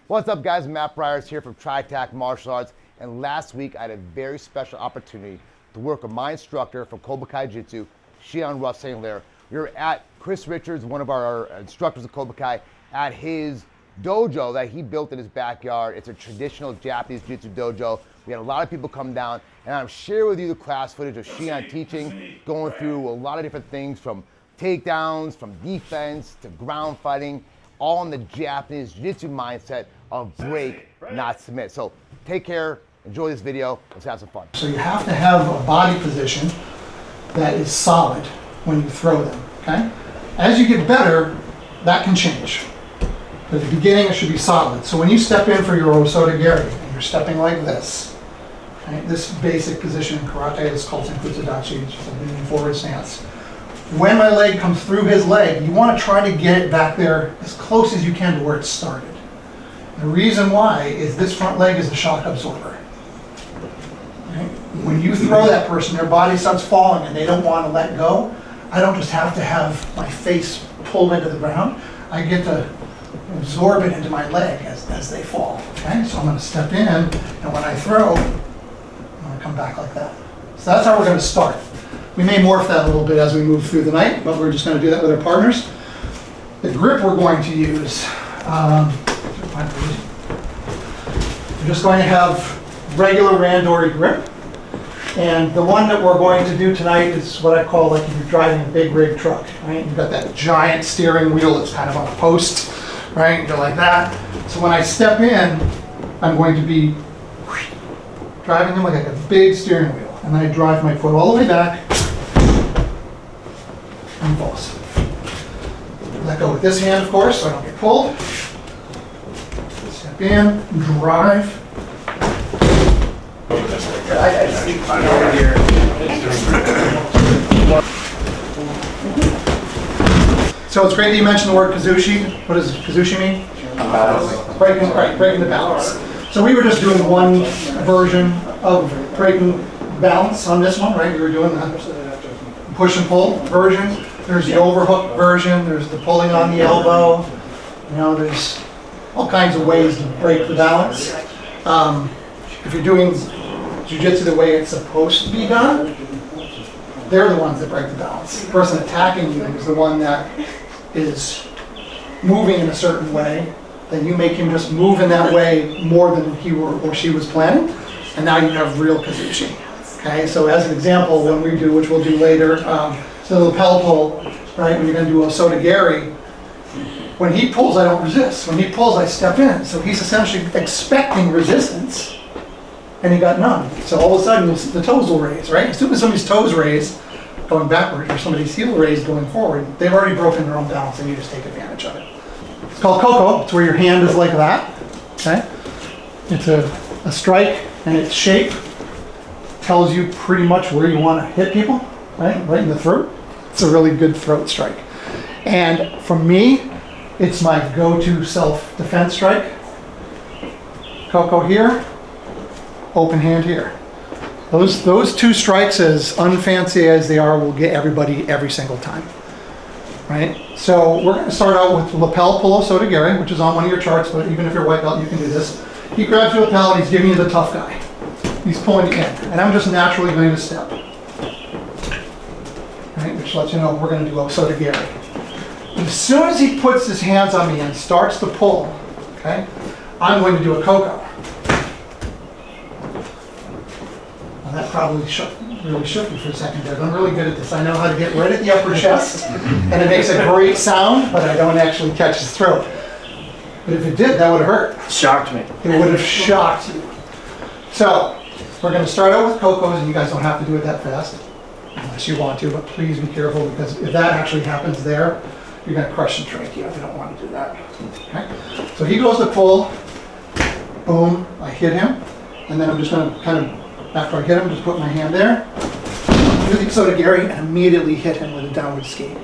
What's up, guys? Matt Briers here from TRITAC Martial Arts, and last week I had a very special opportunity to work with my instructor from Kobukai Jujitsu, Shion Ruff St. Lair. We were at Chris Richards, one of our instructors of Kobukai, at his dojo that he built in his backyard. It's a traditional Japanese Jiu-Jitsu dojo. We had a lot of people come down, and I'm sharing with you the class footage of Shion teaching, going through a lot of different things from takedowns, from defense to ground fighting, all in the Japanese Jiu-Jitsu mindset of break, not submit. So take care, enjoy this video, let's have some fun. So you have to have a body position that is solid when you throw them, okay? As you get better, that can change. But at the beginning, it should be solid. So when you step in for your osotogari, and you're stepping like this, right? This basic position in karate is called senkutsudachi, which is a leaning forward stance. When my leg comes through his leg, you want to try to get it back there as close as you can to where it started. The reason why is this front leg is a shock absorber. Right? When you throw that person, their body starts falling and they don't want to let go. I don't just have to have my face pulled into the ground. I get to absorb it into my leg as they fall. Okay? So I'm going to step in, and when I throw, I'm going to come back like that. So that's how we're going to start. We may morph that a little bit as we move through the night, but we're just going to do that with our partners. The grip we're going to use, we're just going to have regular randori grip. And the one that we're going to do tonight is what I call like if you're driving a big rig truck, right? You've got that giant steering wheel that's kind of on a post, right? You go like that. So when I step in, I'm going to be driving them like a big steering wheel. And then I drive my foot all the way back and falls. Let go with this hand, of course, so I don't get pulled. Step in, drive. So it's great that you mentioned the word kazushi. What does kazushi mean? Breaking the balance. So we were just doing one version of breaking balance on this one, right? We were doing the push and pull version. There's the overhook version. There's the pulling on the elbow. You know, there's all kinds of ways to break the balance. If you're doing jiu-jitsu the way it's supposed to be done, they're the ones that break the balance. The person attacking you is the one that is moving in a certain way. Then you make him just move in that way more than he or she was planning, and now you have real kazushi. Okay, so as an example, when we do, which we'll do later, so the lapel pull, right, when you're going to do osotogari, when he pulls, I don't resist. When he pulls, I step in. So he's essentially expecting resistance, and he got none. So all of a sudden, the toes will raise, right? As soon as somebody's toes raise, going backwards, or somebody's heel raised going forward, they've already broken their own balance, and you just take advantage of it. It's called koko. It's where your hand is like that. Okay, it's a strike, and its shape tells you pretty much where you want to hit people, right in the throat. It's a really good throat strike. And for me, it's my go-to self-defense strike. Koko here, open hand here. Those two strikes, as unfancy as they are, will get everybody every single time. Right? So we're going to start out with lapel pull osotogari, which is on one of your charts, but even if you're white belt, you can do this. He grabs your lapel and he's giving you the tough guy. He's pulling you in, and I'm just naturally going to step. Right? Which lets you know we're going to do osotogari. As soon as he puts his hands on me and starts to pull, okay, I'm going to do a koko. Well, that probably really shook you for a second there. I'm really good at this. I know how to get right at the upper chest, and it makes a great sound, but I don't actually catch his throat. But if it did, that would have hurt. Shocked me. It would have shocked you. So, we're going to start out with kokos, and you guys don't have to do it that fast, unless you want to, but please be careful, because if that actually happens there, you're going to crush the trachea. You don't want to do that. Okay? So he goes to pull, boom, I hit him, and then I'm just going to kind of, after I hit him, just put my hand there, do the osotogari, and immediately hit him with a downward ski.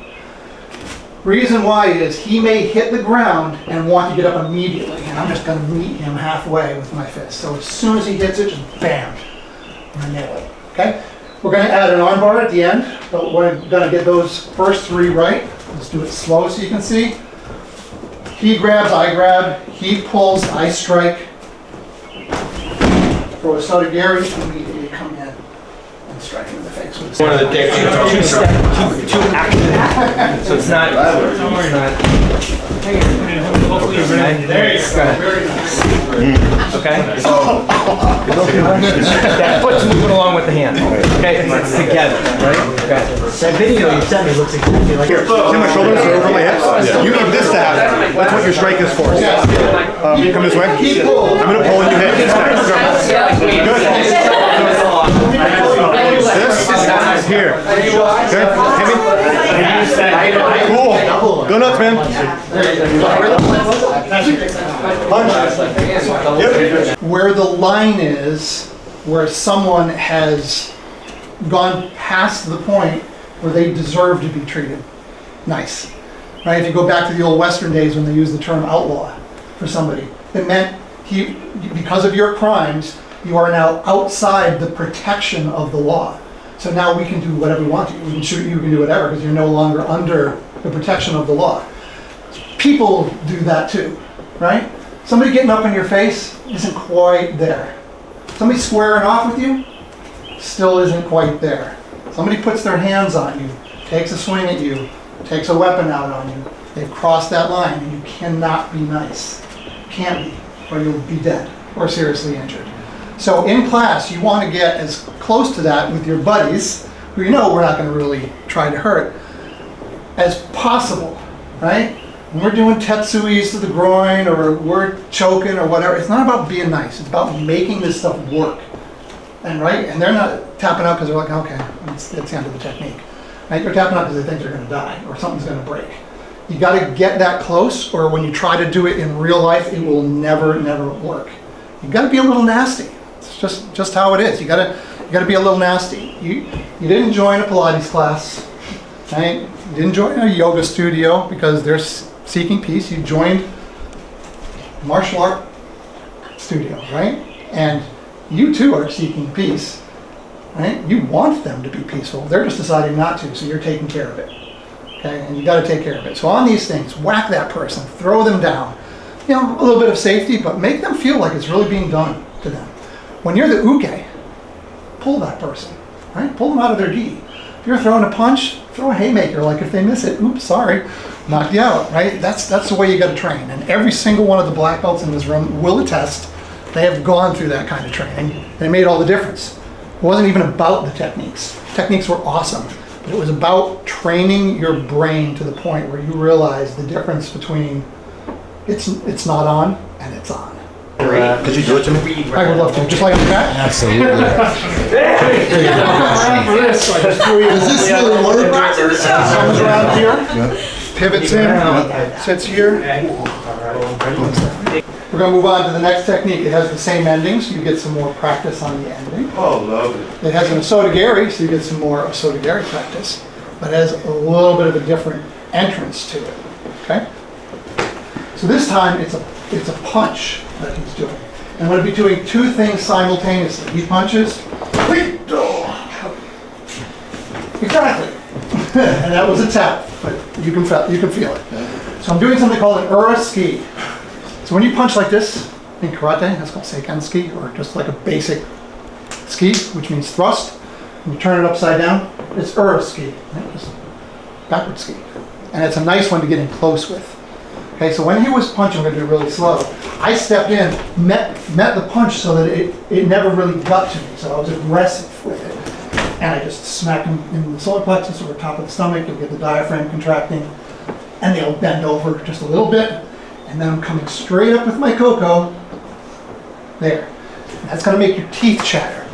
Reason why is he may hit the ground and want to get up immediately, and I'm just going to meet him halfway with my fist. So as soon as he hits it, just bam, I nail it. Okay? We're going to add an armbar at the end, but we're going to get those first three right. Let's do it slow so you can see. He grabs, I grab. He pulls, I strike. Throw a Sotogari, immediately come in and strike him in the face with a One of the dicks. Too active. So it's not. There you go. Very nice. Okay. That foot's moving along with the hand. Okay, it's together, right? Okay. That video you sent me looks exactly like Here, see my shoulders are over my hips? You need this to happen. That's what your strike is for. Come this way. I'm going to pull and you hit. Good. This here. Okay, hit me. Cool. Go nuts, man. Punch. Yep. Where the line is, where someone has gone past the point where they deserve to be treated nice. Right? If you go back to the old Western days when they used the term outlaw for somebody, it meant because of your crimes, you are now outside the protection of the law. So now we can do whatever we want to. We can shoot you, we can do whatever, because you're no longer under the protection of the law. People do that too, right? Somebody getting up in your face isn't quite there. Somebody squaring off with you still isn't quite there. Somebody puts their hands on you, takes a swing at you, takes a weapon out on you. They've crossed that line, and you cannot be nice. Can't be, or you'll be dead or seriously injured. So in class, you want to get as close to that with your buddies, who you know we're not going to really try to hurt, as possible, right? When we're doing tetsuis to the groin, or we're choking, or whatever, it's not about being nice. It's about making this stuff work. And right, and they're not tapping out because they're like, okay, it's the end of the technique. Right? They're tapping out because they think they're going to die or something's going to break. You got to get that close, or when you try to do it in real life, it will never work. You got to be a little nasty. It's just how it is. You got to be a little nasty. You didn't join a Pilates class, right? You didn't join a yoga studio because they're seeking peace. You joined a martial art studio, right? And you too are seeking peace, right? You want them to be peaceful. They're just deciding not to, so you're taking care of it. Okay, and you got to take care of it. So on these things, whack that person, throw them down. You know, a little bit of safety, but make them feel like it's really being done to them. When you're the uke, pull that person, right? Pull them out of their gi. If you're throwing a punch, throw a haymaker. Like if they miss it, oops, sorry, knock you out, right? That's the way you got to train. And every single one of the black belts in this room will attest they have gone through that kind of training, and it made all the difference. It wasn't even about the techniques. Techniques were awesome, but it was about training your brain to the point where you realize the difference between it's not on and it's on. Could you do it to me? I would love to. Just like that? Absolutely. Does this really work? Comes around here, pivots in, sits here. We're going to move on to the next technique. It has the same ending, so you get some more practice on the ending. Oh, lovely. It has an Osotogari, so you get some more Osotogari practice, but it has a little bit of a different entrance to it. Okay? So this time it's a punch that he's doing. And I'm going to be doing two things simultaneously. He punches. Exactly. And that was a tap, but you can feel it. So I'm doing something called an ura-ski. So when you punch like this in karate, that's called seiken ski, or just like a basic ski, which means thrust. And you turn it upside down, it's ura-ski, right? Just backward ski. And it's a nice one to get in close with. Okay, so when he was punching, I'm going to do it really slow. I stepped in, met the punch so that it never really got to me. So I was aggressive with it. And I just smack him in the solar plexus or top of the stomach. You'll get the diaphragm contracting. And they'll bend over just a little bit. And then I'm coming straight up with my koko. There. And that's going to make your teeth chatter.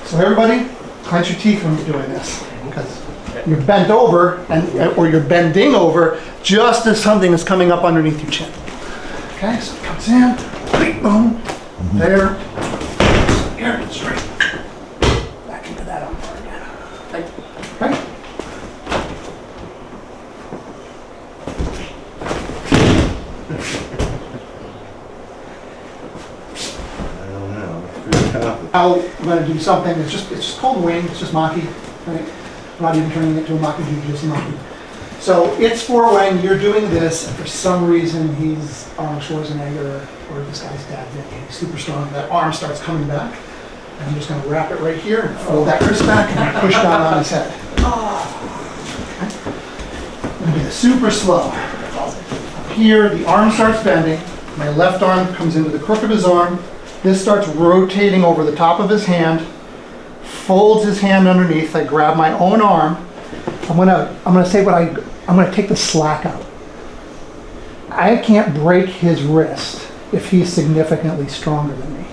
So everybody, clench your teeth when you're doing this. Because you're bent over, or you're bending over, just as something is coming up underneath your chin. Okay, so it comes in, boom, there, here, straight. Back into that arm again. Right? I don't know. Now I'm going to do something that's it's just called wing, it's just maki, right? I'm not even turning it to a maki jujitsu maki. So it's for when you're doing this, and for some reason he's Arnold Schwarzenegger or this guy's dad, he's super strong, that arm starts coming back. And I'm just gonna wrap it right here and fold that wrist back and push down on his head. Okay. Gonna be super slow. Up here, the arm starts bending. My left arm comes into the crook of his arm. This starts rotating over the top of his hand, folds his hand underneath. I grab my own arm. I'm gonna take the slack out. I can't break his wrist if he's significantly stronger than me.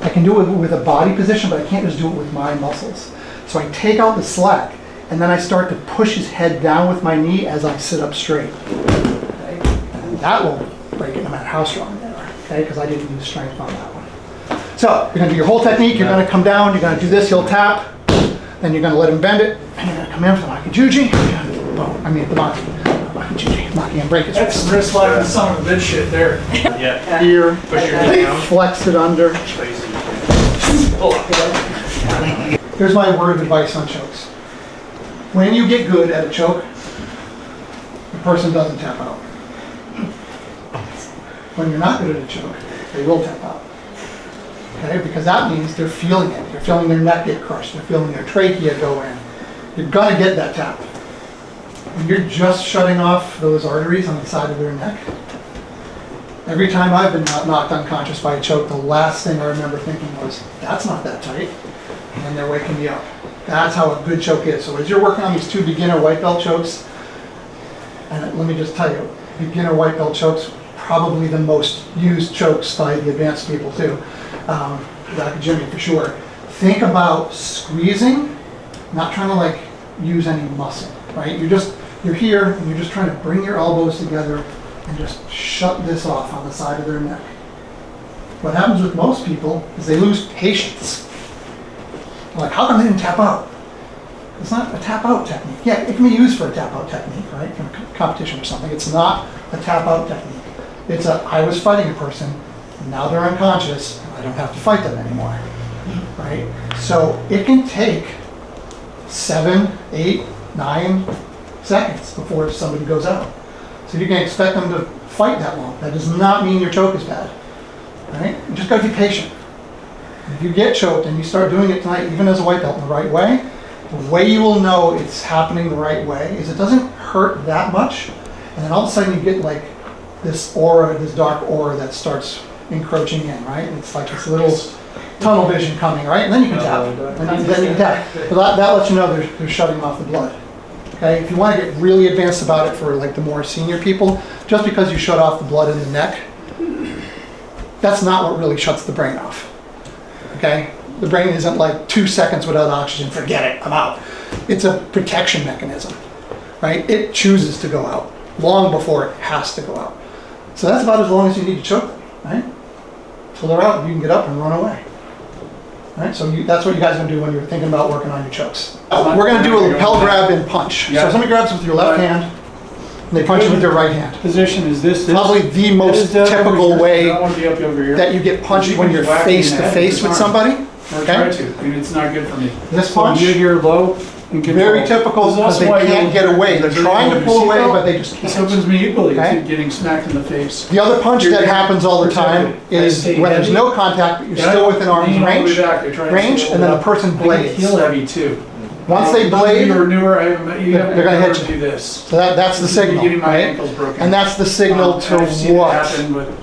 I can do it with a body position, but I can't just do it with my muscles. So I take out the slack, and then I start to push his head down with my knee as I sit up straight. Okay? And that will break it no matter how strong they are, okay? Because I didn't use strength on that one. So you're gonna do your whole technique, you're gonna come down, you're gonna do this, he'll tap, then you're gonna let him bend it, and you're gonna come in for the Maki Juji, boom, I mean the Maki Juji, Maki and break his That's wrist. some wrist lock and some of the good shit there. Yeah. Here, Push your knee down. flex it under. Here's my word of advice on chokes. When you get good at a choke, the person doesn't tap out. When you're not good at a choke, they will tap out. Okay, because that means they're feeling it. They're feeling their neck get crushed. They're feeling their trachea go in. You're gonna get that tap. When you're just shutting off those arteries on the side of their neck, every time I've been knocked unconscious by a choke, the last thing I remember thinking was, that's not that tight. And then they're waking me up. That's how a good choke is. So as you're working on these two beginner white belt chokes, and let me just tell you, beginner white belt chokes, probably the most used chokes by the advanced people too. Dr. Jimmy for sure. Think about squeezing, not trying to like use any muscle, right? You're here and you're just trying to bring your elbows together and just shut this off on the side of their neck. What happens with most people is they lose patience. Like, how come they didn't tap out? It's not a tap out technique. Yeah, it can be used for a tap out technique, right? In a competition or something. It's not a tap out technique. It's I was fighting a person, now they're unconscious, and I don't have to fight them anymore, right? So it can take 7, 8, 9 seconds before somebody goes out. So you can expect them to fight that long. That does not mean your choke is bad, right? You just gotta be patient. If you get choked and you start doing it tonight, even as a white belt in the right way you will know it's happening the right way is it doesn't hurt that much, and then all of a sudden you get like this aura, this dark aura that starts encroaching in, right? It's like this little tunnel vision coming, right? And then you can tap. Then you can tap. But that lets you know they're shutting off the blood. Okay? If you want to get really advanced about it for like the more senior people, just because you shut off the blood in the neck, that's not what really shuts the brain off. Okay? The brain isn't like 2 seconds without oxygen, forget it, I'm out. It's a protection mechanism, right? It chooses to go out long before it has to go out. So that's about as long as you need to choke them, right? Till they're out, you can get up and run away. Right? So that's what you guys are gonna do when you're thinking about working on your chokes. We're gonna do a lapel grab and punch. So somebody grabs with your left hand, and they punch you with their right hand. Position is this. Probably the most typical way I want to be up over here. that you get punched when you're face to face with somebody. Or try to. I mean, it's not good for me. This So punch, you're here low and control. very typical because they can't get away. They're trying to pull away, but they just This can't. opens me equally Okay. to getting smacked in the face. The other punch that happens all the time is when there's no contact, but you're still within arm's range, and then the person blades. Heel heavy too. Once they blade, You're newer. I haven't met you yet. they're gonna hit I've never you. do this. so that's the signal, Getting my right? ankles broken. And that's the signal to I've seen it what? happen with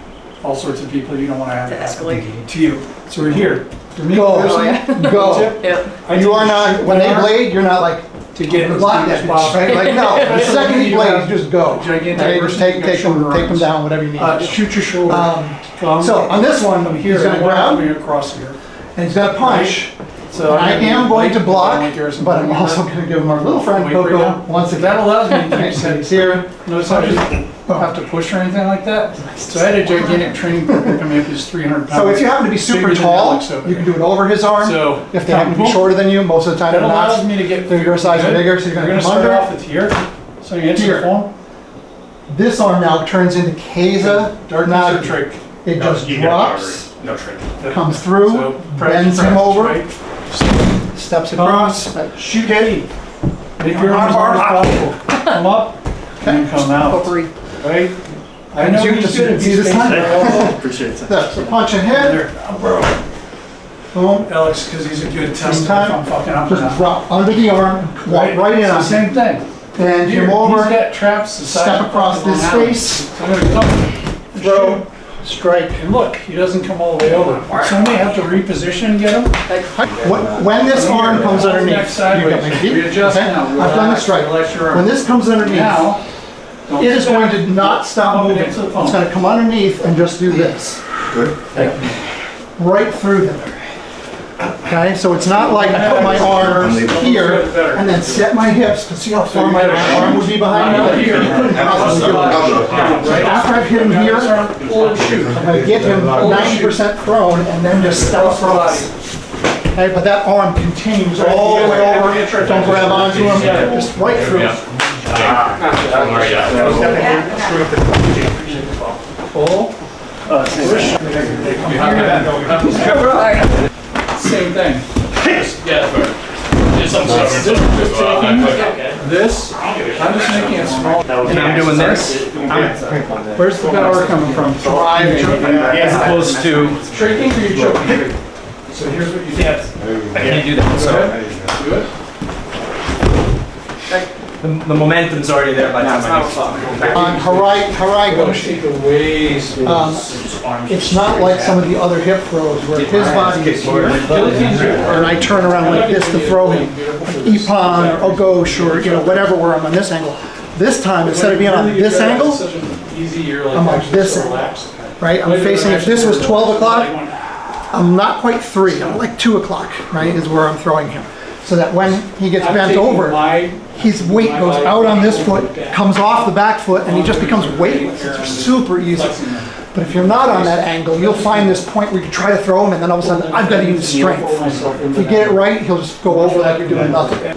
all sorts of people. You don't want to have To it happen escalate. to you. So we're here. For me Go, personally, go. Yep. You are not, when they blade, you're not like, to get as block deep that as bitch, possible. right? Like, no, the second he blades, just go. Gigantic Right? Just person, take you got shorter them arms. down, whatever you need. Shoot your shoulder. So on this one, I'm he's here. gonna I'm grab, coming across here. and he's gonna punch. So I am going to block, but I'm also going gonna give him our little friend Wait right Coco now. once again. That allows me to keep Right, so setting he's here. Notice how I just don't have to push or anything like that. So I had a gigantic training program coming up. He's 300 pounds. So if you happen to be super Bigger than tall, Alex over you can there. do it over his arm. So If they happen to be shorter than you, most of the time that they're allows not. me to get They're your size or good. bigger, so you're We're gonna come start under. off with here. So you answer Here. the phone. This arm now turns into Keiza Darkness or Nagi. trick. It just drops, No trick. comes through, So bends him practice, over, right? steps across. Shoot heavy. Make your arms as hard as possible. Come up. and come out, right? I know he's good at See this these time? things. Appreciate it. That's a punch and hit. Boom. Alex, because he's a good Same tester if time. I'm fucking up Just enough. drop under the arm, walk right in It's the on same thing. and Here, come over, he's got traps the size step of across fucking this Long Island. space, So I'm gonna come, throw, strike. and look, he doesn't come all the way over. So I may have to reposition and get him. When this arm comes Next underneath, you sideways. got my feet, Readjust okay? now. I've done the strike. Relax your arm. When this comes underneath, Now, it is going to not stop moving. It's going to come underneath and just do this. Good. Right through them. Okay, so it's not like I put my arm here and then set my hips to see how far my arm would be behind me. You couldn't possibly do it. After I've hit him here, pull and shoot. I'm going to get him 90% thrown and then just step across. Okay, but that arm continues all the way over. Don't grab onto him, just right through. Pull. Same thing. This, I'm just making it small. And I'm doing this. Where's the power coming from? As opposed to, Striking or you choking? So here's what you do. I can't do that, so Do it. the momentum's already there by the time I do. On Harai Go Goshi, shake the waist. it's not like some of the other hip throws where his body is here, and I turn around like this to throw him. Like Ippon or Ogosh or whatever where I'm on this angle. This time, instead of being on this angle, I'm on this angle, right? I'm facing, if this was 12 o'clock, I'm not quite 3, I'm like 2 o'clock, right, is where I'm throwing him. So that when he gets bent over, his weight goes out on this foot, comes off the back foot, and he just becomes weightless. It's super easy. But if you're not on that angle, you'll find this point where you try to throw him, and then all of a sudden, I've got to use strength. If you get it right, he'll just go over like you're doing nothing.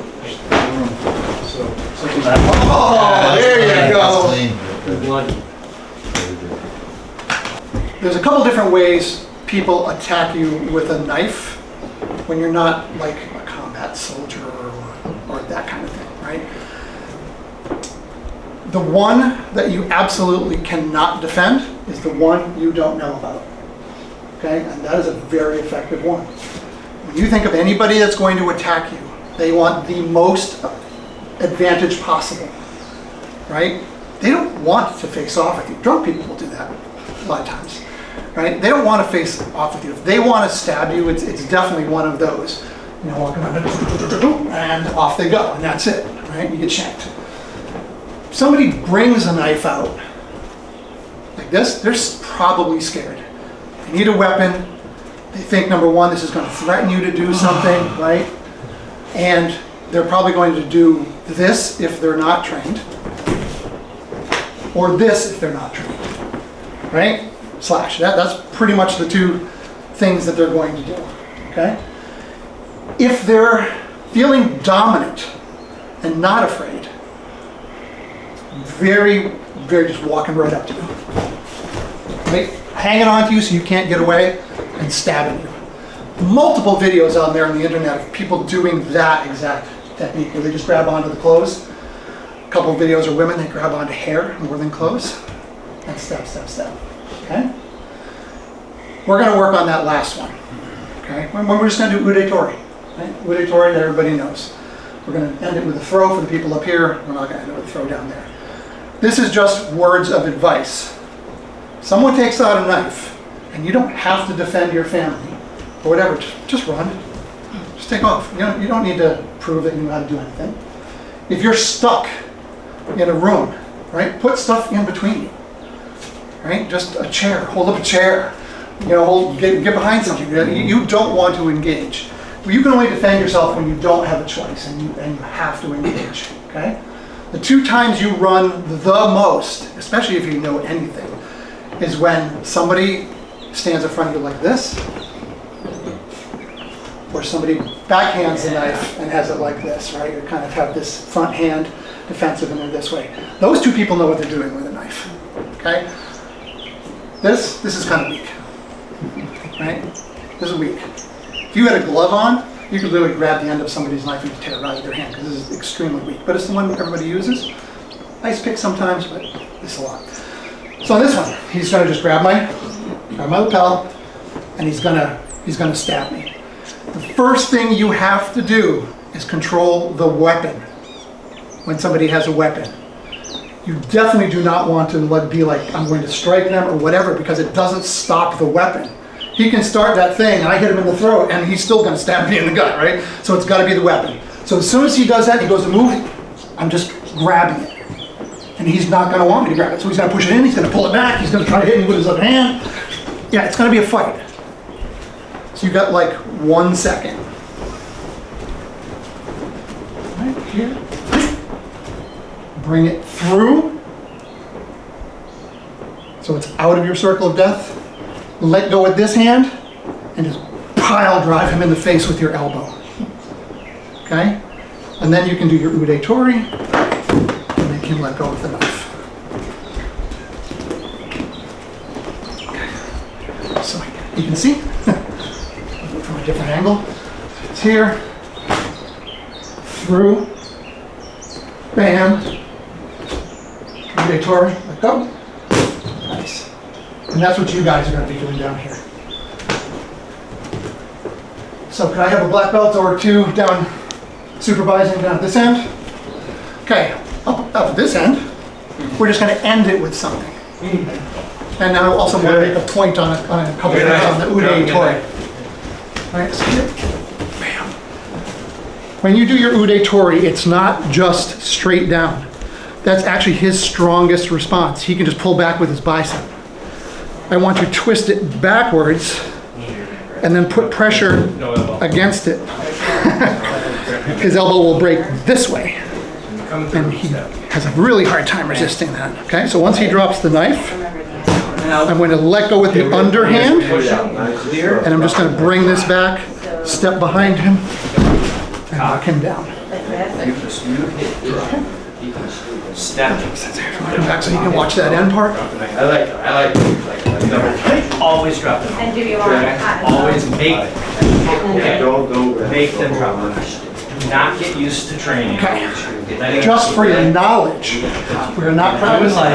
Oh, there you go. There's a couple different ways people attack you with a knife when you're not like a combat soldier or that kind of thing, right? The one that you absolutely cannot defend is the one you don't know about, okay? And that is a very effective one. When you think of anybody that's going to attack you, they want the most advantage possible, right? They don't want to face off with you. Drunk people will do that a lot of times, right? They don't want to face off with you. If they want to stab you, it's definitely one of those. Walking around and off they go, and that's it, right? You get shanked. If somebody brings a knife out like this, they're probably scared. They need a weapon. They think, number one, this is going to threaten you to do something, right? And they're probably going to do this if they're not trained, or this if they're not trained, right? Slash. That's pretty much the two things that they're going to do, okay? If they're feeling dominant and not afraid, very just walking right up to you, right? Hanging on to you so you can't get away and stabbing you. Multiple videos on there on the internet of people doing that exact technique where they just grab onto the clothes. A couple of videos of women, they grab onto hair more than clothes. And stab, okay? We're gonna work on that last one, okay? We're just gonna do Ude Tori, right? Ude Tori that everybody knows. We're gonna end it with a throw for the people up here. We're not gonna end it with a throw down there. This is just words of advice. Someone takes out a knife, and you don't have to defend your family, or whatever, just run. Just take off. You don't need to prove that you know how to do anything. If you're stuck in a room, right, put stuff in between you, right? Just a chair, hold up a chair, get behind something. You don't want to engage. You can only defend yourself when you don't have a choice, and you have to engage, okay? The two times you run the most, especially if you know anything, is when somebody stands in front of you like this, or somebody backhands the knife and has it like this, right? You kind of have this front hand defensive and they're this way. Those two people know what they're doing with a knife, okay? This is kind of weak, right? This is weak. If you had a glove on, you could literally grab the end of somebody's knife and tear it out of their hand because this is extremely weak. But it's the one everybody uses. ice pick sometimes, but this a lot. So on this one, he's gonna just grab my lapel, and he's gonna stab me. The first thing you have to do is control the weapon when somebody has a weapon. You definitely do not want to be like, I'm going to strike them or whatever, because it doesn't stop the weapon. He can start that thing and I hit him in the throat and he's still gonna stab me in the gut, right? So it's gotta be the weapon. So as soon as he does that, he goes to move, I'm just grabbing it. And he's not gonna want me to grab it. So he's gonna push it in, he's gonna pull it back, he's gonna try to hit me with his other hand. Yeah, it's gonna be a fight. So you got like 1 second. Right here. Bring it through. So it's out of your circle of death. Let go with this hand and just pile drive him in the face with your elbow. Okay? And then you can do your ude tori and make him let go with the knife. Okay. So you can see from a different angle. It's here, through, bam, ude tori, let go. Nice. And that's what you guys are going to be doing down here. So can I have a black belt or two down supervising down at this end? Okay, up at this end, we're just going to end it with something. And now I also want to make a point on a couple things on the ude tori. All right, so here, bam. When you do your ude tori, it's not just straight down. That's actually his strongest response. He can just pull back with his bicep. I want to twist it backwards and then put pressure against it. His elbow will break this way. And he has a really hard time resisting that. Okay, so once he drops the knife, I'm going to let go with the underhand. And I'm just going to bring this back, step behind him, and knock him down. Step. Come back so you can watch that end part. I like always drop them. And do you want to Always make them drop them. Do not get used to training. Okay. Just for your knowledge, we're not practicing.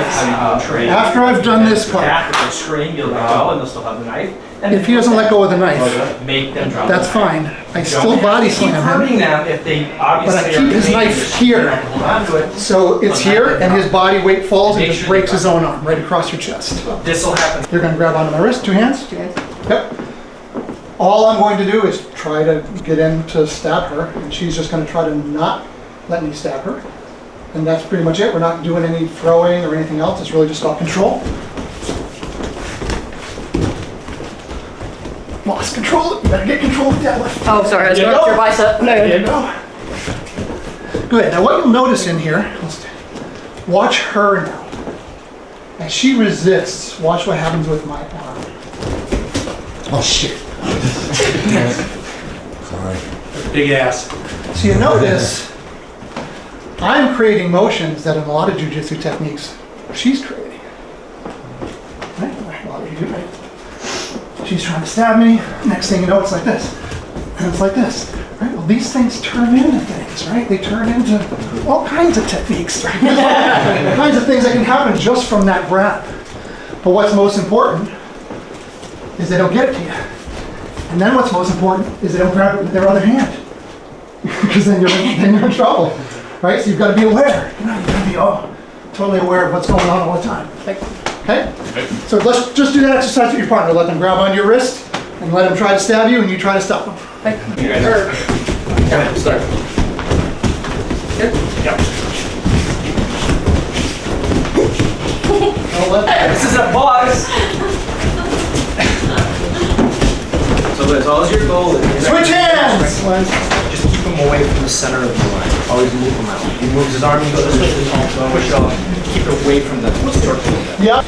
After I've done this part, After they scream, you'll let go and they'll still have the knife. And if he doesn't let go of the knife, make them drop that's the knife. fine. I still body Keep slam him, hurting them if they obviously but I keep his knife here. Hold on to it. So it's here, and his body weight falls and just breaks his own arm right across your chest. This will happen. You're going to grab onto my wrist, 2 hands. Yep. All I'm going to do is try to get in to stab her, and she's just going to try to not let me stab her. And that's pretty much it. We're not doing any throwing or anything else. It's really just all control. Lost control. You better get control of that lift. Oh, sorry, I was There you going go. your bicep. There you go. Good. Now what you'll notice in here, watch her now. As she resists, watch what happens with my arm. Oh shit. Sorry. Big ass. So you notice, I'm creating motions that in a lot of jujitsu techniques, she's creating. Right? A lot of you do, right? She's trying to stab me. Next thing you know, it's like this. And it's like this. Right? Well, these things turn into things, right? They turn into all kinds of techniques. Right? All kinds of things that can happen just from that grab. But what's most important is they don't get it to you. And then what's most important is they don't grab it with their other hand. Because then you're in trouble. Right? So you've got to be aware. You've got to be totally aware of what's going on all the time. Okay? So let's just do that exercise with your partner. Let them grab onto your wrist and let them try to stab you and you try to stop them. You guys are. Start. Good? Yep. This is a boss. So as long as your goal is Switch hands! just keep him away from the center of the line. Always move him out. He moves his arm, you go this way, push it off. Keep it away from the circle. Yep.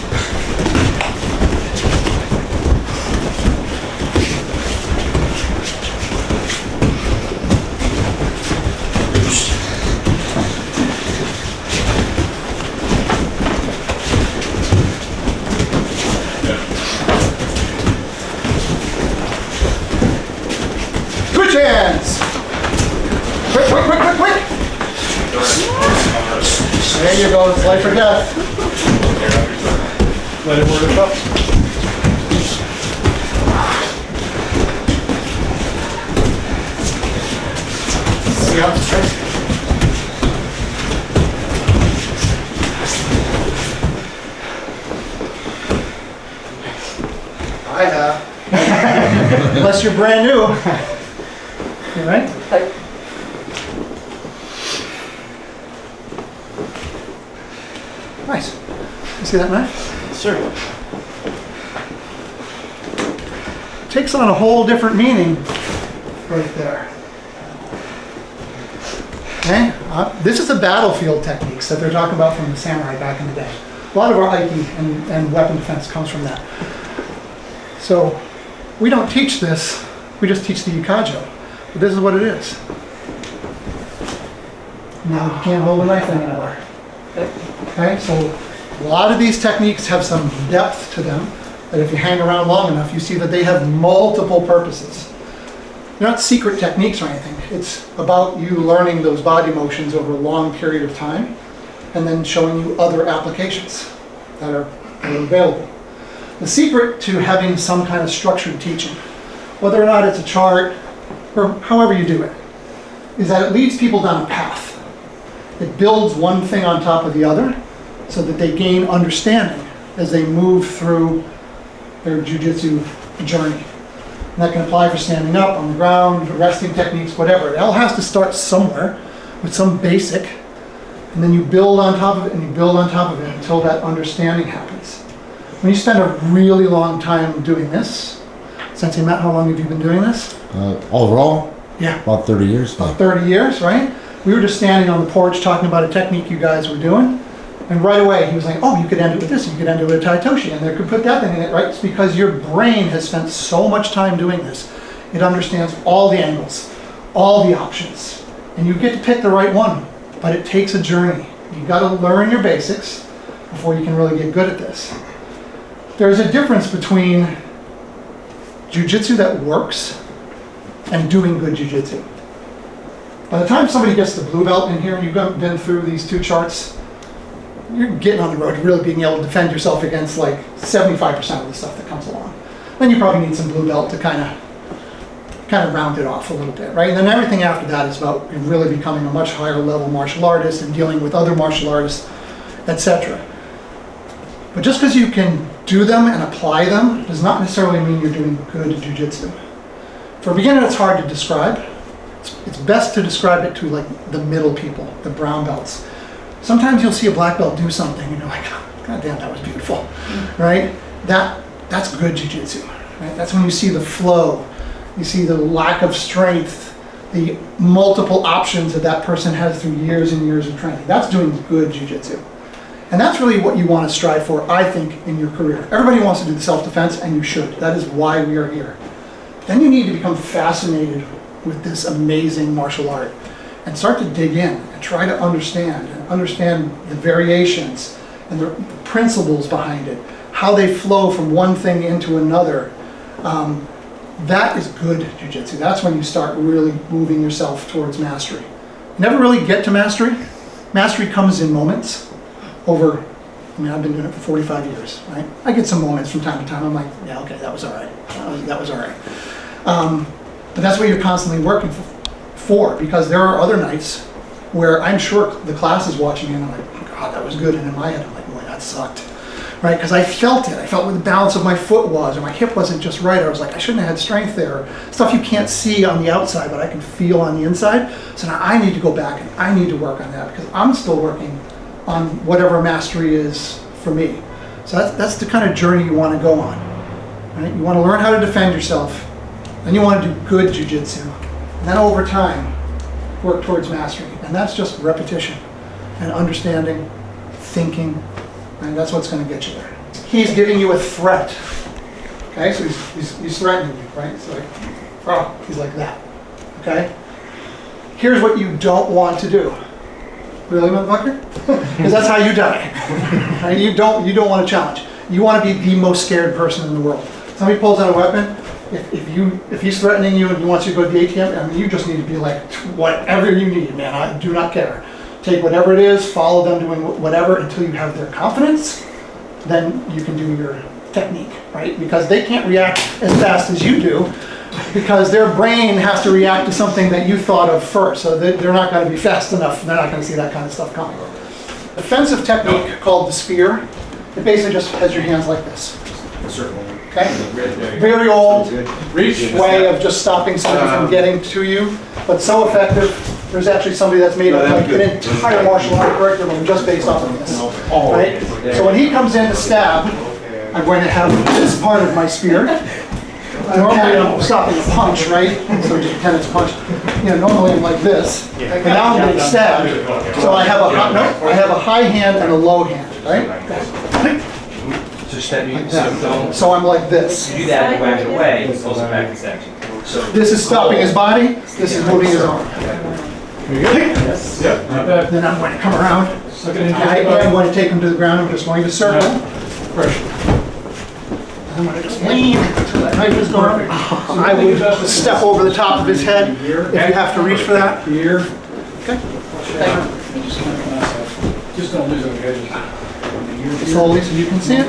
Switch hands! Quick, quick, quick, quick, quick! There you go, it's life or death. Let it work up. See how it's straight. I have. Unless you're brand new. You right? Nice. You see that knife? Sure. Takes on a whole different meaning right there. Okay? This is the battlefield techniques that they're talking about from the samurai back in the day. A lot of our aiki and weapon defense comes from that. So we don't teach this, we just teach the yukajo. But this is what it is. Now you can't hold a knife anymore. Okay, so a lot of these techniques have some depth to them that if you hang around long enough, you see that they have multiple purposes. They're not secret techniques or anything. It's about you learning those body motions over a long period of time and then showing you other applications that are available. The secret to having some kind of structured teaching, whether or not it's a chart or however you do it, is that it leads people down a path. It builds one thing on top of the other so that they gain understanding as they move through their jiu-jitsu journey. And that can apply for standing up, on the ground, resting techniques, whatever. It all has to start somewhere with some basic, and then you build on top of it and you build on top of it until that understanding happens. When you spend a really long time doing this, Sensei Matt, how long have you been doing this? Overall, Yeah. about 30 years now. About 30 years, right? We were just standing on the porch talking about a technique you guys were doing, and right away he was like, oh, you could end it with this, you could end it with a taitoshi, and they could put that thing in it, right? It's because your brain has spent so much time doing this. It understands all the angles, all the options, and you get to pick the right one, but it takes a journey. You got to learn your basics before you can really get good at this. There's a difference between jiu-jitsu that works and doing good jiu-jitsu. By the time somebody gets the blue belt in here and you've been through these two charts, you're getting on the road to really being able to defend yourself against like 75% of the stuff that comes along. Then you probably need some blue belt to kind of round it off a little bit, right? And then everything after that is about really becoming a much higher level martial artist and dealing with other martial artists, etc. But just because you can do them and apply them does not necessarily mean you're doing good jiu-jitsu. For a beginner, it's hard to describe. It's best to describe it to like the middle people, the brown belts. Sometimes you'll see a black belt do something and you're like, God damn, that was beautiful, right? That's good jiu-jitsu, right? That's when you see the flow, you see the lack of strength, the multiple options that that person has through years and years of training. That's doing good jiu-jitsu. And that's really what you want to strive for, I think, in your career. Everybody wants to do the self-defense, and you should. That is why we are here. Then you need to become fascinated with this amazing martial art and start to dig in and try to understand the variations and the principles behind it, how they flow from one thing into another. That is good jiu-jitsu. That's when you start really moving yourself towards mastery. You never really get to mastery. Mastery comes in moments over, I've been doing it for 45 years, right? I get some moments from time to time. I'm like, yeah, okay, that was all right. That was all right. But that's what you're constantly working for, because there are other nights where I'm sure the class is watching and I'm like, oh God, that was good. And in my head, I'm like, boy, that sucked, right? Because I felt it. I felt where the balance of my foot was, or my hip wasn't just right. I was like, I shouldn't have had strength there. Stuff you can't see on the outside, but I can feel on the inside. So now I need to go back and I need to work on that because I'm still working on whatever mastery is for me. So that's the kind of journey you want to go on, right? You want to learn how to defend yourself, then you want to do good jiu-jitsu, and then over time, work towards mastery. And that's just repetition and understanding, thinking, and that's what's going to get you there. He's giving you a threat. Okay, so he's threatening you, right? So like, oh, he's like that. Okay? Here's what you don't want to do. Really, motherfucker? Because that's how you die. Right? You don't want to challenge. You want to be the most scared person in the world. Somebody pulls out a weapon. If he's threatening you and he wants you to go to the ATM, I mean, you just need to be like, whatever you need, man. I do not care. take whatever it is, follow them doing whatever until you have their confidence, then you can do your technique, right? Because they can't react as fast as you do, because their brain has to react to something that you thought of first. So they're not going to be fast enough. They're not going to see that kind of stuff coming. Defensive technique called the spear. It basically just has your hands like this. Okay? Very old way of just stopping somebody from getting to you, but so effective. There's actually somebody that's made up like an entire martial art curriculum just based off of this. Right? So when he comes in to stab, I'm going to have this part of my spear. Normally I'm stopping a punch, right? So just pretend it's a punch. You know, normally I'm like this. And now I'm getting stabbed. So I have a high hand and a low hand, right? So I'm like this. You do that, you whack it away, he pulls it back in section. So This is stopping his body. This is moving his arm. Then I'm going to come around. I'm going to take him to the ground. I'm just going to circle. I'm going to explain until that knife is gone. I would step over the top of his head if you have to reach for that. Okay. Just don't lose those edges. Slowly so you can see it.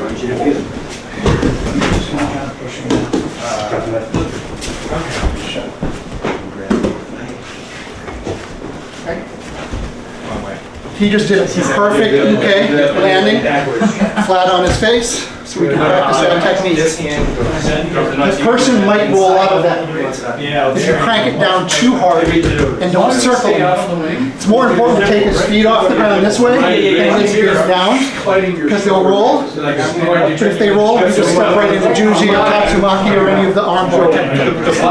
He just did a perfect UK landing, flat on his face, so we can practice that technique. The person might roll out of that. If you crank it down too hard and don't circle enough, it's more important to take his feet off the ground this way and when he goes down, because they'll roll. But if they roll, you just step right into Juji or Tatsumaki or any of the arm bar techniques.